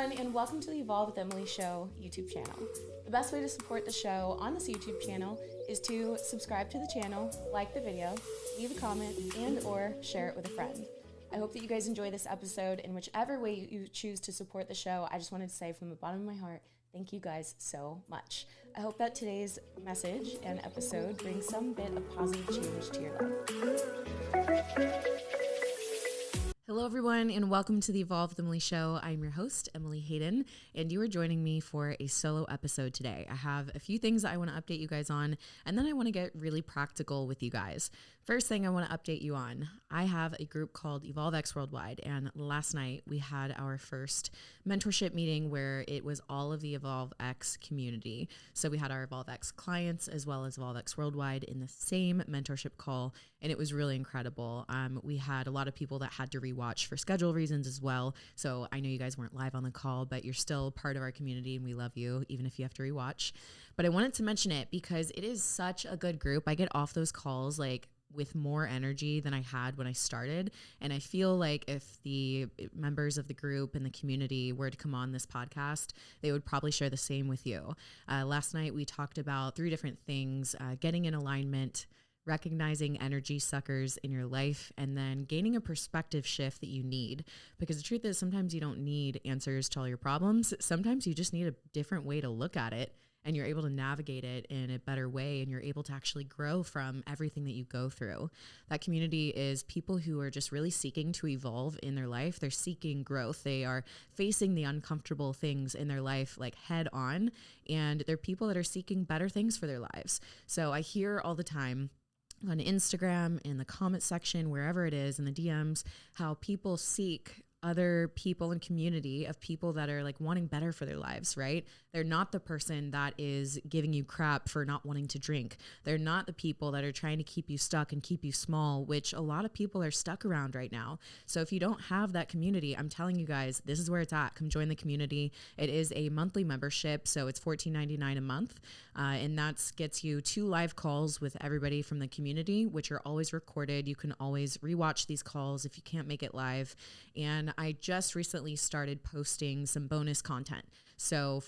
everyone, and welcome to the Evolve with Emily show YouTube channel. The best way to support the show on this YouTube channel is to subscribe to the channel, like the video, leave a comment, and or share it with a friend. I hope that you guys enjoy this episode, and whichever way you choose to support the show, I just wanted to say from the bottom of my heart, thank you guys so much. I hope that today's message and episode brings some bit of positive change to your life. Hello, everyone, and welcome to the Evolve with Emily show. I'm your host, Emily Hayden, and you are joining me for a solo episode today. I have a few things that I want to update you guys on, and then I want to get really practical with you guys. First thing I want to update you on, I have a group called Evolvex Worldwide, and last night we had our first mentorship meeting where it was all of the Evolvex community. So we had our Evolvex clients as well as Evolvex Worldwide in the same mentorship call, and it was really incredible. We had a lot of people that had to rewatch for schedule reasons as well. So I know you guys weren't live on the call, but you're still part of our community and we love you, even if you have to rewatch. But I wanted to mention it because it is such a good group. I get off those calls with more energy than I had when I started. And I feel like if the members of the group and the community were to come on this podcast, they would probably share the same with you. Last night, we talked about 3 different things: getting in alignment, recognizing energy suckers in your life, and then gaining a perspective shift that you need. Because the truth is, sometimes you don't need answers to all your problems. Sometimes you just need a different way to look at it, and you're able to navigate it in a better way, and you're able to actually grow from everything that you go through. That community is people who are just really seeking to evolve in their life. They're seeking growth. They are facing the uncomfortable things in their life head on, and they're people that are seeking better things for their lives. So I hear all the time on Instagram, in the comment section, wherever it is, in the DMs, how people seek other people in community of people that are wanting better for their lives, right? They're not the person that is giving you crap for not wanting to drink. They're not the people that are trying to keep you stuck and keep you small, which a lot of people are stuck around right now. So if you don't have that community, I'm telling you guys, this is where it's at. Come join the community. It is a monthly membership, so it's $14.99 a month. And that gets you 2 live calls with everybody from the community, which are always recorded. You can always rewatch these calls if you can't make it live. And I just recently started posting some bonus content. So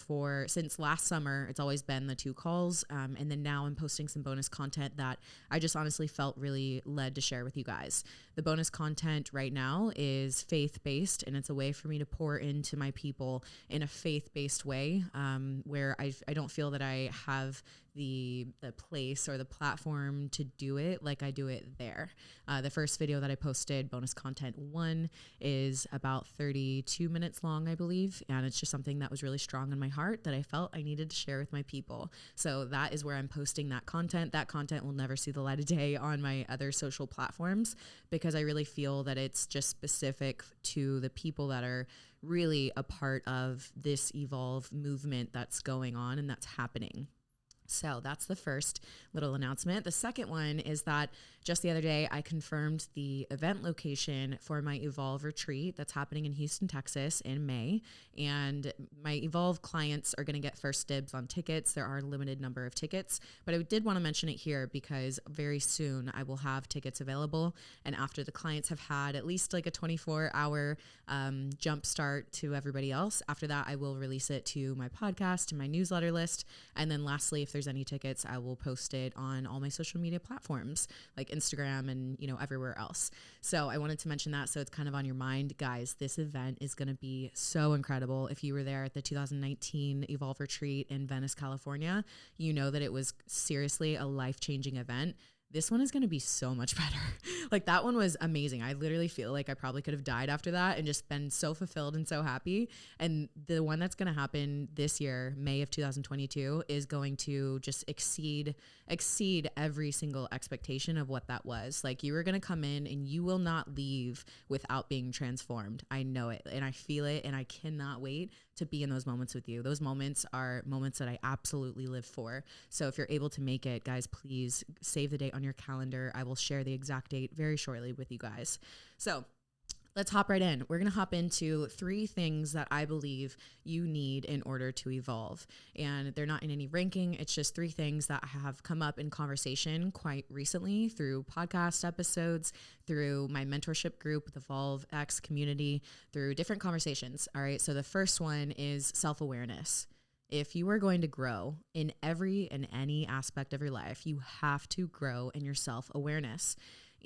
since last summer, it's always been the 2 calls. And then now I'm posting some bonus content that I just honestly felt really led to share with you guys. The bonus content right now is faith-based, and it's a way for me to pour into my people in a faith-based way, where I don't feel that I have the place or the platform to do it like I do it there. The first video that I posted, bonus content 1, is about 32 minutes long, I believe. And it's just something that was really strong in my heart that I felt I needed to share with my people. So that is where I'm posting that content. That content will never see the light of day on my other social platforms, because I really feel that it's just specific to the people that are really a part of this Evolve movement that's going on and that's happening. So that's the first little announcement. The second one is that just the other day, I confirmed the event location for my Evolve retreat that's happening in Houston, Texas in May. And my Evolve clients are going to get first dibs on tickets. There are a limited number of tickets, but I did want to mention it here because very soon I will have tickets available. And after the clients have had at least a 24-hour jump start to everybody else, after that, I will release it to my podcast and my newsletter list. And then lastly, if there's any tickets, I will post it on all my social media platforms like Instagram and everywhere else. So I wanted to mention that, so it's kind of on your mind. Guys, this event is going to be so incredible. If you were there at the 2019 Evolve Retreat in Venice, California, you know that it was seriously a life-changing event. This one is going to be so much better. That one was amazing. I literally feel like I probably could have died after that and just been so fulfilled and so happy. And the one that's going to happen this year, May of 2022, is going to just exceed every single expectation of what that was. You are going to come in and you will not leave without being transformed. I know it and I feel it, and I cannot wait to be in those moments with you. Those moments are moments that I absolutely live for. So if you're able to make it, guys, please save the date on your calendar. I will share the exact date very shortly with you guys. So let's hop right in. We're going to hop into 3 things that I believe you need in order to evolve. And they're not in any ranking. It's just 3 things that have come up in conversation quite recently through podcast episodes, through my mentorship group, the Evolvex community, through different conversations. All right. So the first one is self-awareness. If you are going to grow in every and any aspect of your life, you have to grow in your self-awareness.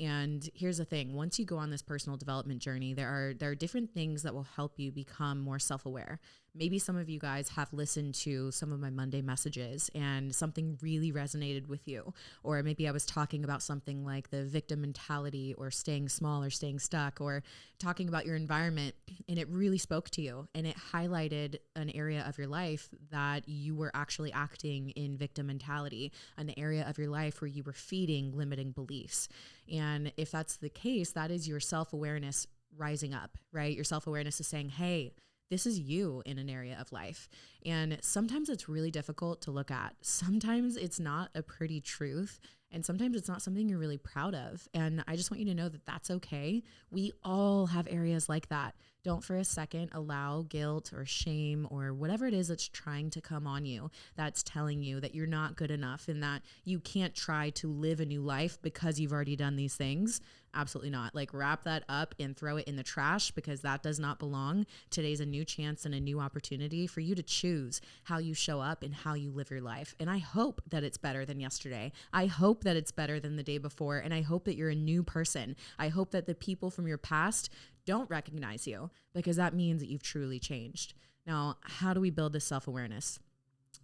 And here's the thing, once you go on this personal development journey, there are different things that will help you become more self-aware. Maybe some of you guys have listened to some of my Monday messages and something really resonated with you. Or maybe I was talking about something like the victim mentality or staying small or staying stuck, or talking about your environment, and it really spoke to you and it highlighted an area of your life that you were actually acting in victim mentality, an area of your life where you were feeding limiting beliefs. And if that's the case, that is your self-awareness rising up, right? Your self-awareness is saying, hey, this is you in an area of life. And sometimes it's really difficult to look at. Sometimes it's not a pretty truth. And sometimes it's not something you're really proud of. And I just want you to know that that's okay. We all have areas like that. Don't for a second allow guilt or shame or whatever it is that's trying to come on you, that's telling you that you're not good enough and that you can't try to live a new life because you've already done these things. Absolutely not. Like, wrap that up and throw it in the trash, because that does not belong. Today's a new chance and a new opportunity for you to choose how you show up and how you live your life. And I hope that it's better than yesterday. I hope that it's better than the day before. And I hope that you're a new person. I hope that the people from your past don't recognize you, because that means that you've truly changed. Now, how do we build this self-awareness?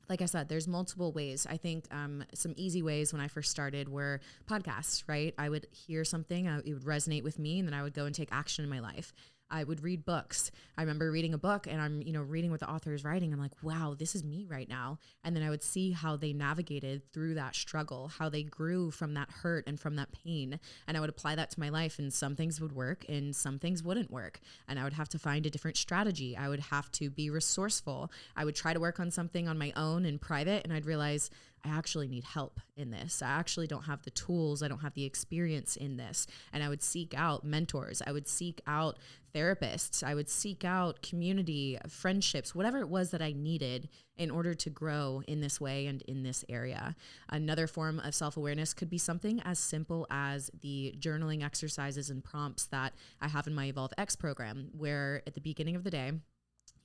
Like I said, there's multiple ways. I think some easy ways when I first started were podcasts, right? I would hear something, it would resonate with me, and then I would go and take action in my life. I would read books. I remember reading a book and I'm, reading what the author is writing. I'm like, wow, this is me right now. And then I would see how they navigated through that struggle, how they grew from that hurt and from that pain. And I would apply that to my life, and some things would work and some things wouldn't work. And I would have to find a different strategy. I would have to be resourceful. I would try to work on something on my own in private, and I'd realize I actually need help in this. I actually don't have the tools. I don't have the experience in this. And I would seek out mentors. I would seek out therapists. I would seek out community, friendships, whatever it was that I needed in order to grow in this way and in this area. Another form of self-awareness could be something as simple as the journaling exercises and prompts that I have in my Evolvex program, where at the beginning of the day,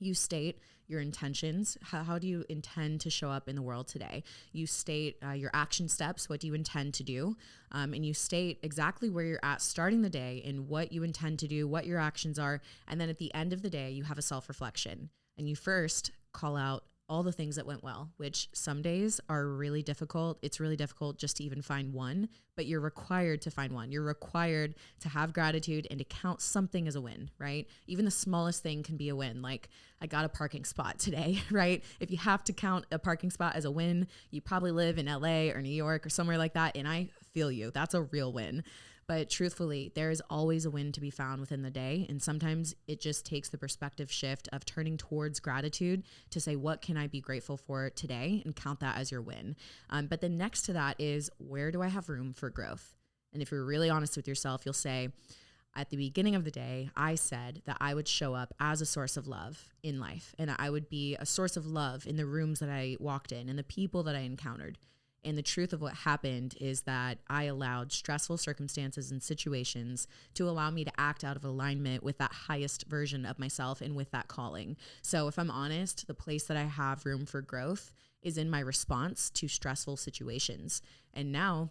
you state your intentions. How do you intend to show up in the world today? You state your action steps. What do you intend to do? And you state exactly where you're at starting the day and what you intend to do, what your actions are. And then at the end of the day, you have a self-reflection. And you first call out all the things that went well, which some days are really difficult. It's really difficult just to even find one, but you're required to find one. You're required to have gratitude and to count something as a win, right? Even the smallest thing can be a win. Like, I got a parking spot today, right? If you have to count a parking spot as a win, you probably live in LA or New York or somewhere like that. And I feel you. That's a real win. But truthfully, there is always a win to be found within the day. And sometimes it just takes the perspective shift of turning towards gratitude to say, what can I be grateful for today? And count that as your win. But then next to that is, where do I have room for growth? And if you're really honest with yourself, you'll say, at the beginning of the day, I said that I would show up as a source of love in life. And I would be a source of love in the rooms that I walked in and the people that I encountered. And the truth of what happened is that I allowed stressful circumstances and situations to allow me to act out of alignment with that highest version of myself and with that calling. So if I'm honest, the place that I have room for growth is in my response to stressful situations. And now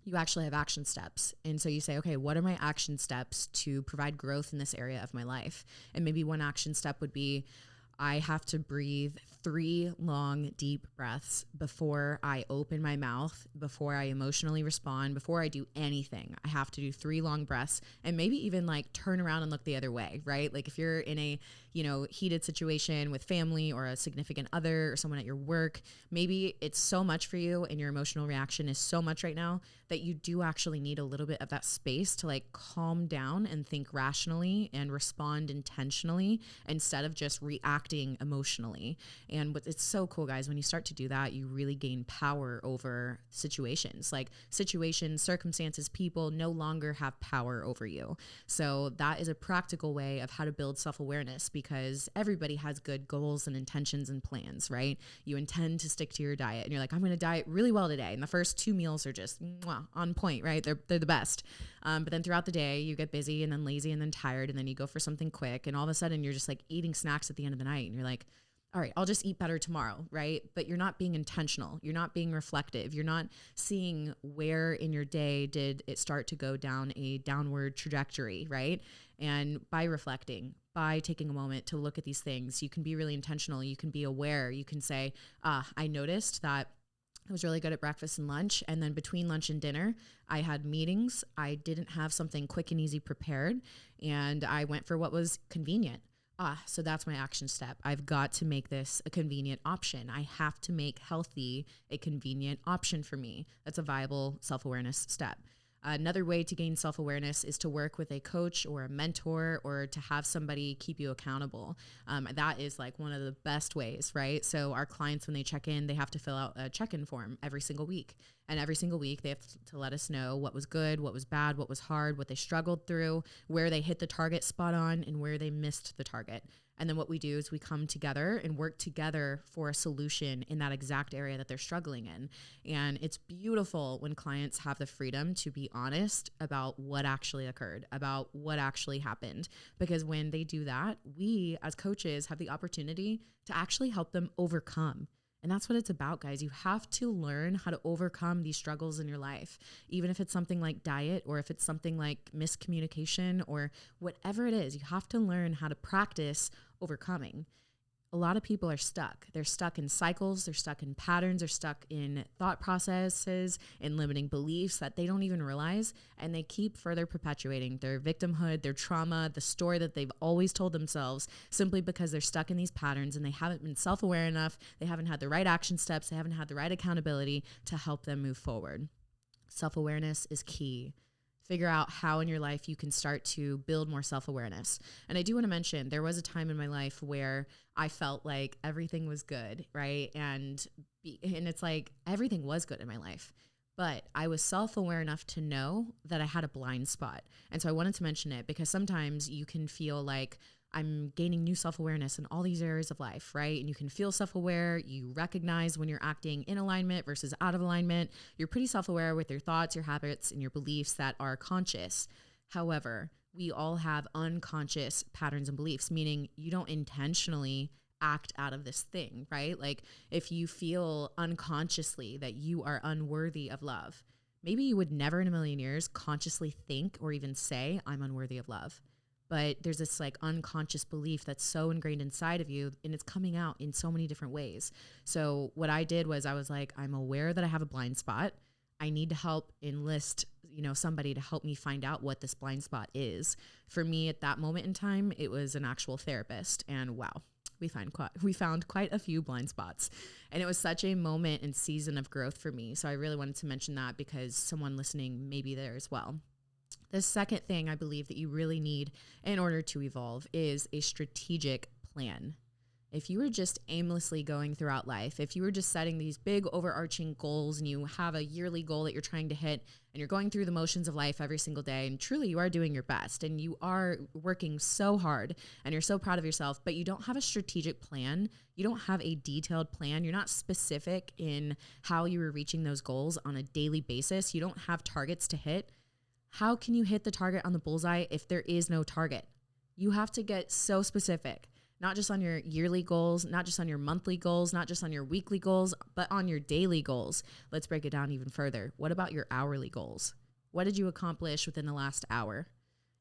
you actually have action steps. And so you say, okay, what are my action steps to provide growth in this area of my life? And maybe one action step would be, I have to breathe 3 long, deep breaths before I open my mouth, before I emotionally respond, before I do anything. I have to do 3 long breaths, and maybe even like turn around and look the other way, right? Like if you're in a, heated situation with family or a significant other or someone at your work, maybe it's so much for you and your emotional reaction is so much right now that you do actually need a little bit of that space to like calm down and think rationally and respond intentionally instead of just reacting reacting emotionally. And it's so cool, guys, when you start to do that, you really gain power over situations. Like situations, circumstances, people no longer have power over you. So that is a practical way of how to build self-awareness, because everybody has good goals and intentions and plans, right? You intend to stick to your diet and you're like, I'm going to diet really well today. And the first 2 meals are just on point, right? They're the best. But then throughout the day you get busy and then lazy and then tired, and then you go for something quick, and all of a sudden you're just like eating snacks at the end of the night and you're like, all right, I'll just eat better tomorrow, right? But you're not being intentional. You're not being reflective. You're not seeing where in your day did it start to go down a downward trajectory, right? And by reflecting, by taking a moment to look at these things, you can be really intentional. You can be aware. You can say, I noticed that I was really good at breakfast and lunch. And then between lunch and dinner, I had meetings. I didn't have something quick and easy prepared. And I went for what was convenient. So that's my action step. I've got to make this a convenient option. I have to make healthy a convenient option for me. That's a viable self-awareness step. Another way to gain self-awareness is to work with a coach or a mentor, or to have somebody keep you accountable. That is like one of the best ways, right? So our clients, when they check in, they have to fill out a check-in form every single week. And every single week they have to let us know what was good, what was bad, what was hard, what they struggled through, where they hit the target spot on, and where they missed the target. And then what we do is we come together and work together for a solution in that exact area that they're struggling in. And it's beautiful when clients have the freedom to be honest about what actually occurred, about what actually happened. Because when they do that, we as coaches have the opportunity to actually help them overcome. And that's what it's about, guys. You have to learn how to overcome these struggles in your life, even if it's something like diet, or if it's something like miscommunication, or whatever it is. You have to learn how to practice overcoming. A lot of people are stuck. They're stuck in cycles. They're stuck in patterns. They're stuck in thought processes and limiting beliefs that they don't even realize. And they keep further perpetuating their victimhood, their trauma, the story that they've always told themselves, simply because they're stuck in these patterns and they haven't been self-aware enough. They haven't had the right action steps. They haven't had the right accountability to help them move forward. Self-awareness is key. Figure out how in your life you can start to build more self-awareness. And I do want to mention, there was a time in my life where I felt like everything was good, right? And it's like everything was good in my life, but I was self-aware enough to know that I had a blind spot. And so I wanted to mention it because sometimes you can feel like I'm gaining new self-awareness in all these areas of life, right? And you can feel self-aware. You recognize when you're acting in alignment versus out of alignment. You're pretty self-aware with your thoughts, your habits, and your beliefs that are conscious. However, we all have unconscious patterns and beliefs, meaning you don't intentionally act out of this thing, right? Like if you feel unconsciously that you are unworthy of love, maybe you would never in a million years consciously think or even say, I'm unworthy of love. But there's this like unconscious belief that's so ingrained inside of you, and it's coming out in so many different ways. So what I did was I was like, I'm aware that I have a blind spot. I need to help enlist, somebody to help me find out what this blind spot is. For me at that moment in time, it was an actual therapist, and wow, we found quite a few blind spots. And it was such a moment and season of growth for me. So I really wanted to mention that because someone listening may be there as well. The second thing I believe that you really need in order to evolve is a strategic plan. If you were just aimlessly going throughout life, if you were just setting these big overarching goals and you have a yearly goal that you're trying to hit and you're going through the motions of life every single day and truly you are doing your best and you are working so hard and you're so proud of yourself, but you don't have a strategic plan, you don't have a detailed plan, you're not specific in how you are reaching those goals on a daily basis, you don't have targets to hit, how can you hit the target on the bullseye if there is no target? You have to get so specific, not just on your yearly goals, not just on your monthly goals, not just on your weekly goals, but on your daily goals. Let's break it down even further. What about your hourly goals? What did you accomplish within the last hour?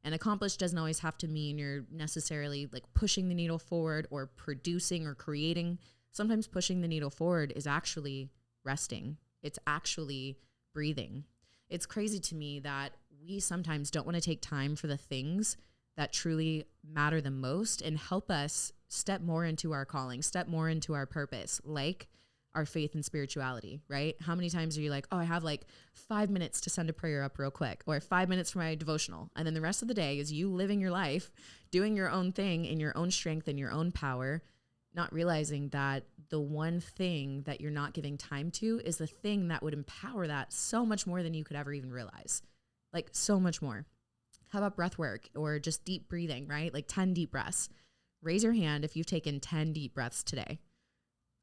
And accomplish doesn't always have to mean you're necessarily like pushing the needle forward or producing or creating. Sometimes pushing the needle forward is actually resting. It's actually breathing. It's crazy to me that we sometimes don't want to take time for the things that truly matter the most and help us step more into our calling, step more into our purpose, like our faith and spirituality, right? How many times are you like, oh, I have like 5 minutes to send a prayer up real quick, or 5 minutes for my devotional. And then the rest of the day is you living your life, doing your own thing in your own strength and your own power, not realizing that the one thing that you're not giving time to is the thing that would empower that so much more than you could ever even realize. Like so much more. How about breath work or just deep breathing, right? Like 10 deep breaths. Raise your hand if you've taken 10 deep breaths today.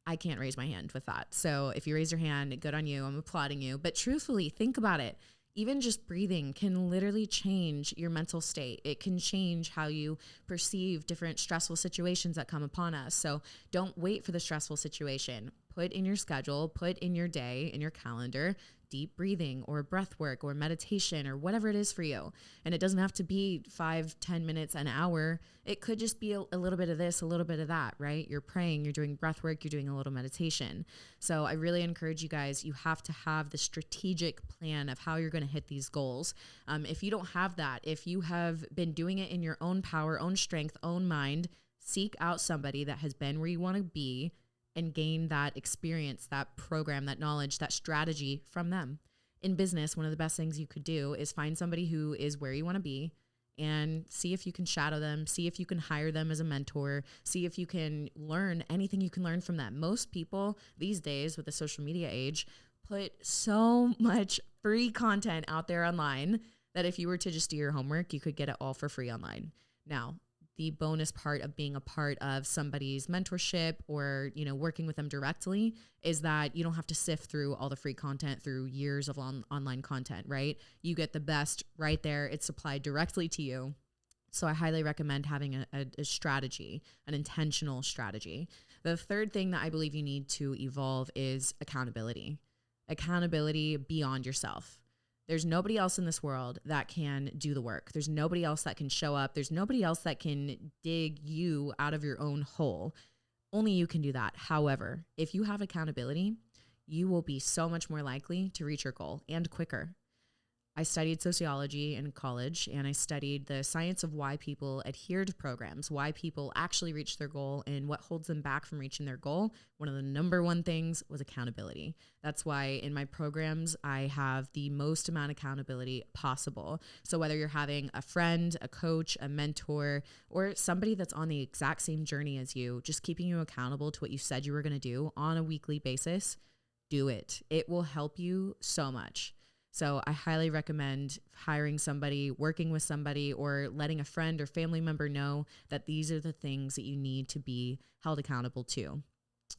I can't raise my hand with that. So if you raise your hand, good on you. I'm applauding you. But truthfully, think about it. Even just breathing can literally change your mental state. It can change how you perceive different stressful situations that come upon us. So don't wait for the stressful situation. Put in your schedule, put in your day, in your calendar, deep breathing or breath work or meditation or whatever it is for you. And it doesn't have to be 5-10 minutes, an hour. It could just be a little bit of this, a little bit of that, right? You're praying, you're doing breath work, you're doing a little meditation. So I really encourage you guys, you have to have the strategic plan of how you're going to hit these goals. If you don't have that, if you have been doing it in your own power, own strength, own mind, seek out somebody that has been where you want to be and gain that experience, that program, that knowledge, that strategy from them. In business, one of the best things you could do is find somebody who is where you want to be and see if you can shadow them, see if you can hire them as a mentor, see if you can learn anything you can learn from them. Most people these days with the social media age put so much free content out there online that if you were to just do your homework, you could get it all for free online. Now, the bonus part of being a part of somebody's mentorship or, working with them directly is that you don't have to sift through all the free content through years of online content, right? You get the best right there. It's supplied directly to you. So I highly recommend having a strategy, an intentional strategy. The third thing that I believe you need to evolve is accountability. Accountability beyond yourself. There's nobody else in this world that can do the work. There's nobody else that can show up. There's nobody else that can dig you out of your own hole. Only you can do that. However, if you have accountability, you will be so much more likely to reach your goal and quicker. I studied sociology in college, and I studied the science of why people adhere to programs, why people actually reach their goal, and what holds them back from reaching their goal. One of the number one things was accountability. That's why in my programs, I have the most amount of accountability possible. So whether you're having a friend, a coach, a mentor, or somebody that's on the exact same journey as you, just keeping you accountable to what you said you were going to do on a weekly basis, do it. It will help you so much. So I highly recommend hiring somebody, working with somebody, or letting a friend or family member know that these are the things that you need to be held accountable to.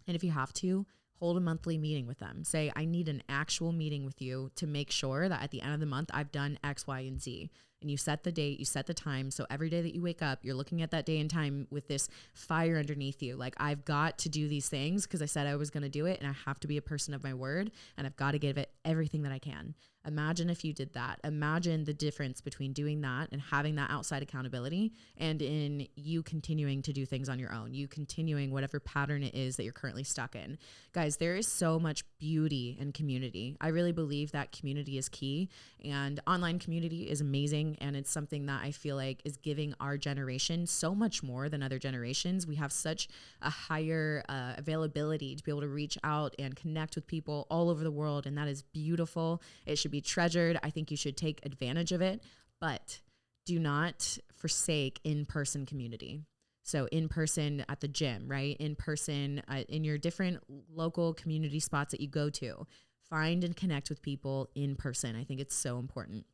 And if you have to, hold a monthly meeting with them. Say, I need an actual meeting with you to make sure that at the end of the month, I've done X, Y, and Z. And you set the date, you set the time. So every day that you wake up, you're looking at that day and time with this fire underneath you. Like, I've got to do these things because I said I was going to do it, and I have to be a person of my word, and I've got to give it everything that I can. Imagine if you did that. Imagine the difference between doing that and having that outside accountability and in you continuing to do things on your own, you continuing whatever pattern it is that you're currently stuck in. Guys, there is so much beauty in community. I really believe that community is key, and online community is amazing. And it's something that I feel like is giving our generation so much more than other generations. We have such a higher availability to be able to reach out and connect with people all over the world. And that is beautiful. It should be treasured. I think you should take advantage of it, but do not forsake in-person community. So in person at the gym, right? In person in your different local community spots that you go to. Find and connect with people in person. I think it's so important.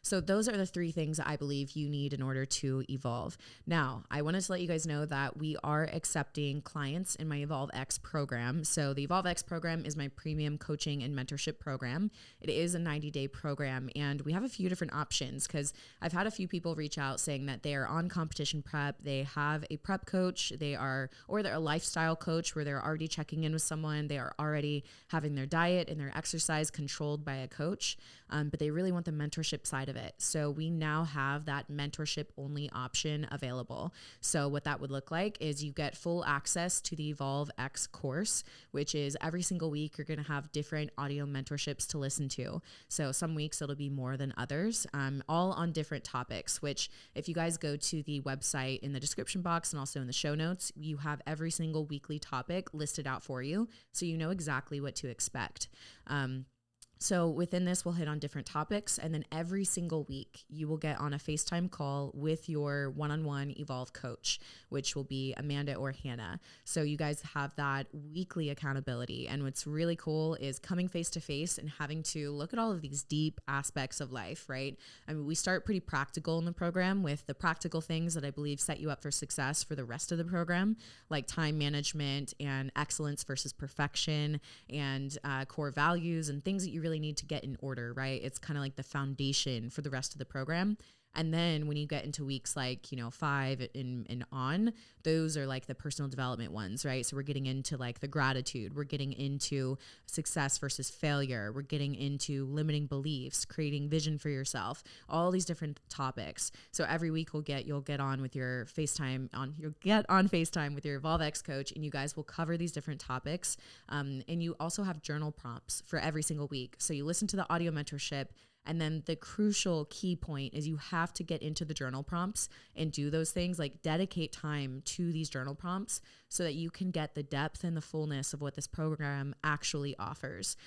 So those are the three things that I believe you need in order to evolve. Now, I wanted to let you guys know that we are accepting clients in my Evolvex program. So the Evolvex program is my premium coaching and mentorship program. It is a 90-day program, and we have a few different options because I've had a few people reach out saying that they are on competition prep. They have a prep coach, they're a lifestyle coach where they're already checking in with someone. They are already having their diet and their exercise controlled by a coach, but they really want the mentorship side of it. So we now have that mentorship only option available. So what that would look like is you get full access to the Evolvex course, which is every single week you're going to have different audio mentorships to listen to. So some weeks it'll be more than others, all on different topics, which if you guys go to the website in the description box and also in the show notes, you have every single weekly topic listed out for you. So you know exactly what to expect. So within this, we'll hit on different topics, and then every single week you will get on a FaceTime call with your one-on-one Evolve coach, which will be Amanda or Hannah. So you guys have that weekly accountability. And what's really cool is coming face to face and having to look at all of these deep aspects of life, right? I mean, we start pretty practical in the program with the practical things that I believe set you up for success for the rest of the program, like time management and excellence versus perfection and core values and things that you really need to get in order, right? It's kind of like the foundation for the rest of the program. And then when you get into weeks like, 5 and on, those are like the personal development ones, right? So we're getting into like the gratitude. We're getting into success versus failure. We're getting into limiting beliefs, creating vision for yourself, all these different topics. So every week you'll get on with your you'll get on FaceTime with your Evolvex coach, and you guys will cover these different topics. And you also have journal prompts for every single week. So you listen to the audio mentorship. And then the crucial key point is you have to get into the journal prompts and do those things, like dedicate time to these journal prompts so that you can get the depth and the fullness of what this program actually offers.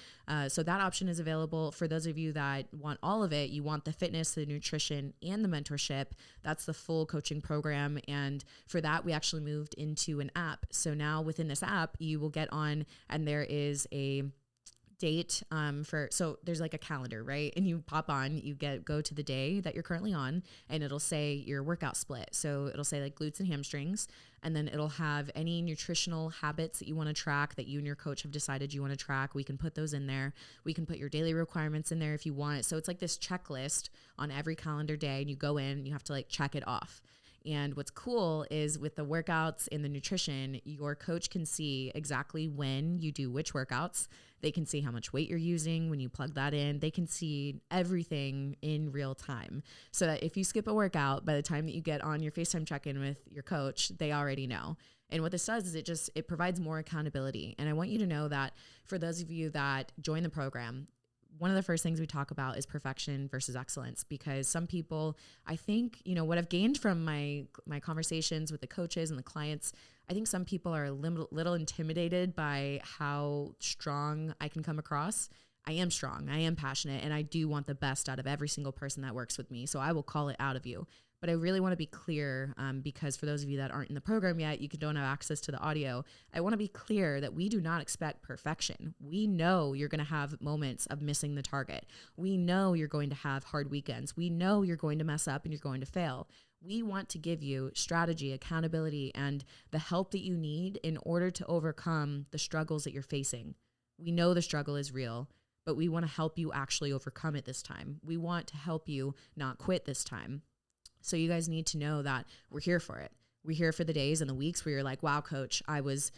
So that option is available for those of you that want all of it. You want the fitness, the nutrition, and the mentorship. That's the full coaching program. And for that, we actually moved into an app. So now within this app, you will get on, and there is a date so there's like a calendar, right? And you pop on, go to the day that you're currently on, and it'll say your workout split. So it'll say like glutes and hamstrings, and then it'll have any nutritional habits that you want to track that you and your coach have decided you want to track. We can put those in there. We can put your daily requirements in there if you want. So it's like this checklist on every calendar day, and you go in, you have to like check it off. And what's cool is with the workouts and the nutrition, your coach can see exactly when you do which workouts. They can see how much weight you're using when you plug that in. They can see everything in real time, so that if you skip a workout, by the time that you get on your FaceTime check-in with your coach, they already know. And what this does is it provides more accountability. And I want you to know that for those of you that join the program, one of the first things we talk about is perfection versus excellence, because some people, I think, what I've gained from my conversations with the coaches and the clients, I think some people are a little intimidated by how strong I can come across. I am strong, I am passionate, and I do want the best out of every single person that works with me. So I will call it out of you. But I really want to be clear, because for those of you that aren't in the program yet, you don't have access to the audio. I want to be clear that we do not expect perfection. We know you're going to have moments of missing the target. We know you're going to have hard weekends. We know you're going to mess up and you're going to fail. We want to give you strategy, accountability, and the help that you need in order to overcome the struggles that you're facing. We know the struggle is real, but we want to help you actually overcome it this time. We want to help you not quit this time. So you guys need to know that we're here for it. We're here for the days and the weeks where you're like, wow, coach, I was,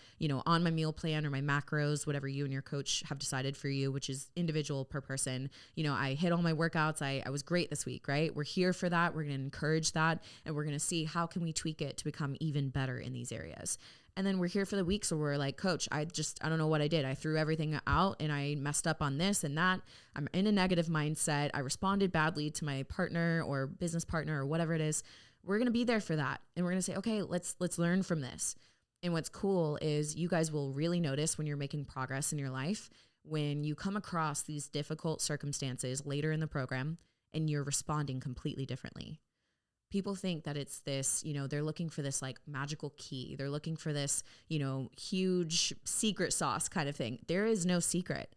on my meal plan or my macros, whatever you and your coach have decided for you, which is individual per person. I hit all my workouts. I was great this week, right? We're here for that. We're going to encourage that. And we're going to see how can we tweak it to become even better in these areas. And then we're here for the weeks where we're like, coach, I don't know what I did. I threw everything out and I messed up on this and that. I'm in a negative mindset. I responded badly to my partner or business partner or whatever it is. We're going to be there for that. And we're going to say, okay, let's learn from this. And what's cool is you guys will really notice when you're making progress in your life, when you come across these difficult circumstances later in the program and you're responding completely differently. People think that it's this, they're looking for this like magical key. They're looking for this, huge secret sauce kind of thing. There is no secret.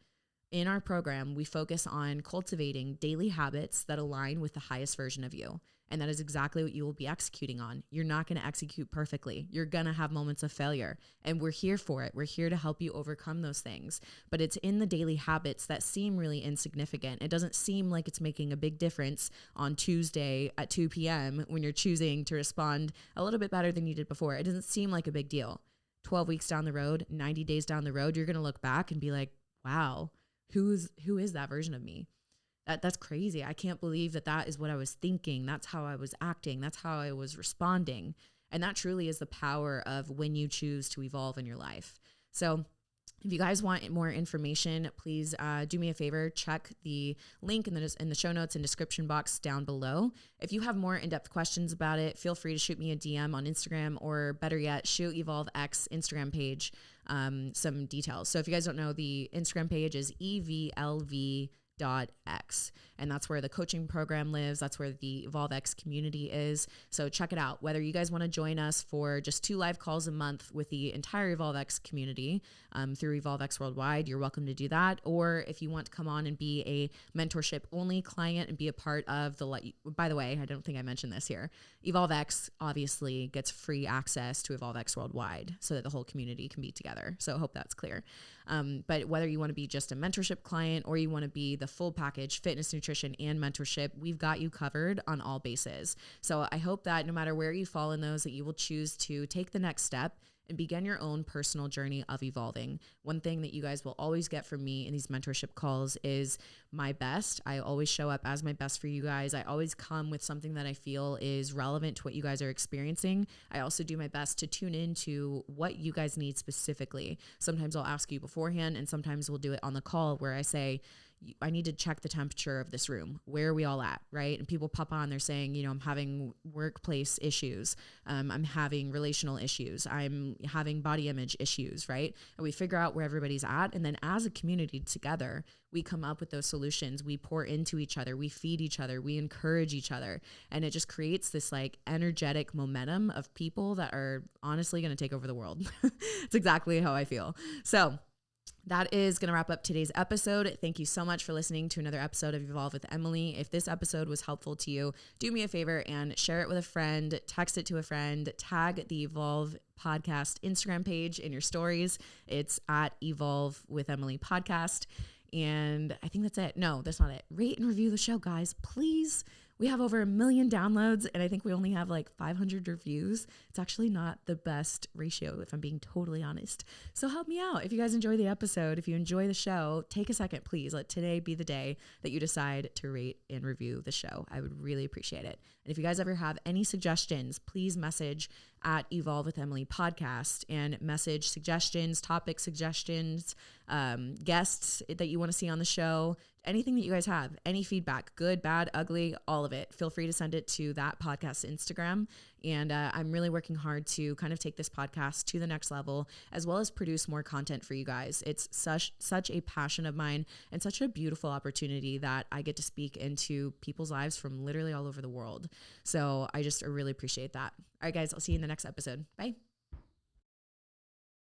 In our program, we focus on cultivating daily habits that align with the highest version of you. And that is exactly what you will be executing on. You're not going to execute perfectly. You're going to have moments of failure. And we're here for it. We're here to help you overcome those things. But it's in the daily habits that seem really insignificant. It doesn't seem like it's making a big difference on Tuesday at 2 p.m. when you're choosing to respond a little bit better than you did before. It doesn't seem like a big deal. 12 weeks down the road, 90 days down the road, you're going to look back and be like, wow, who is that version of me? That's crazy. I can't believe that is what I was thinking. That's how I was acting. That's how I was responding. And that truly is the power of when you choose to evolve in your life. So if you guys want more information, please do me a favor, check the link in the show notes and description box down below. If you have more in-depth questions about it, feel free to shoot me a DM on Instagram, or better yet, shoot Evolvex Instagram page some details. So if you guys don't know, the Instagram page is EVLV.coach. And that's where the coaching program lives. That's where the Evolvex community is. So check it out. Whether you guys want to join us for just 2 live calls a month with the entire Evolvex community through Evolvex Worldwide, you're welcome to do that. Or if you want to come on and be a mentorship only client and be a part of by the way, I don't think I mentioned this here. Evolvex obviously gets free access to Evolvex Worldwide so that the whole community can be together. So I hope that's clear. But whether you want to be just a mentorship client or you want to be the full package, fitness, nutrition, and mentorship, we've got you covered on all bases. So I hope that no matter where you fall in those, that you will choose to take the next step and begin your own personal journey of evolving. One thing that you guys will always get from me in these mentorship calls is my best. I always show up as my best for you guys. I always come with something that I feel is relevant to what you guys are experiencing. I also do my best to tune into what you guys need specifically. Sometimes I'll ask you beforehand, and sometimes we'll do it on the call where I say, I need to check the temperature of this room. Where are we all at, right? And people pop on, they're saying, I'm having workplace issues. I'm having relational issues. I'm having body image issues, right? And we figure out where everybody's at. And then as a community together, we come up with those solutions. We pour into each other. We feed each other. We encourage each other. And it just creates this like energetic momentum of people that are honestly going to take over the world. It's exactly how I feel. So that is going to wrap up today's episode. Thank you so much for listening to another episode of Evolve with Emily. If this episode was helpful to you, do me a favor and share it with a friend, text it to a friend, tag the Evolve podcast Instagram page in your stories. It's at Evolve with Emily podcast. And I think that's it. No, that's not it. Rate and review the show, guys, please. We have over 1 million downloads, and I think we only have like 500 reviews. It's actually not the best ratio, if I'm being totally honest. So help me out. If you guys enjoy the episode, if you enjoy the show, take a second, please. Let today be the day that you decide to rate and review the show. I would really appreciate it. And if you guys ever have any suggestions, please message at Evolve with Emily podcast and message suggestions, topic suggestions, guests that you want to see on the show, anything that you guys have, any feedback, good, bad, ugly, all of it. Feel free to send it to that podcast Instagram. And I'm really working hard to kind of take this podcast to the next level, as well as produce more content for you guys. It's such a passion of mine and such a beautiful opportunity that I get to speak into people's lives from literally all over the world. So I just really appreciate that. All right, guys, I'll see you in the next episode. Bye.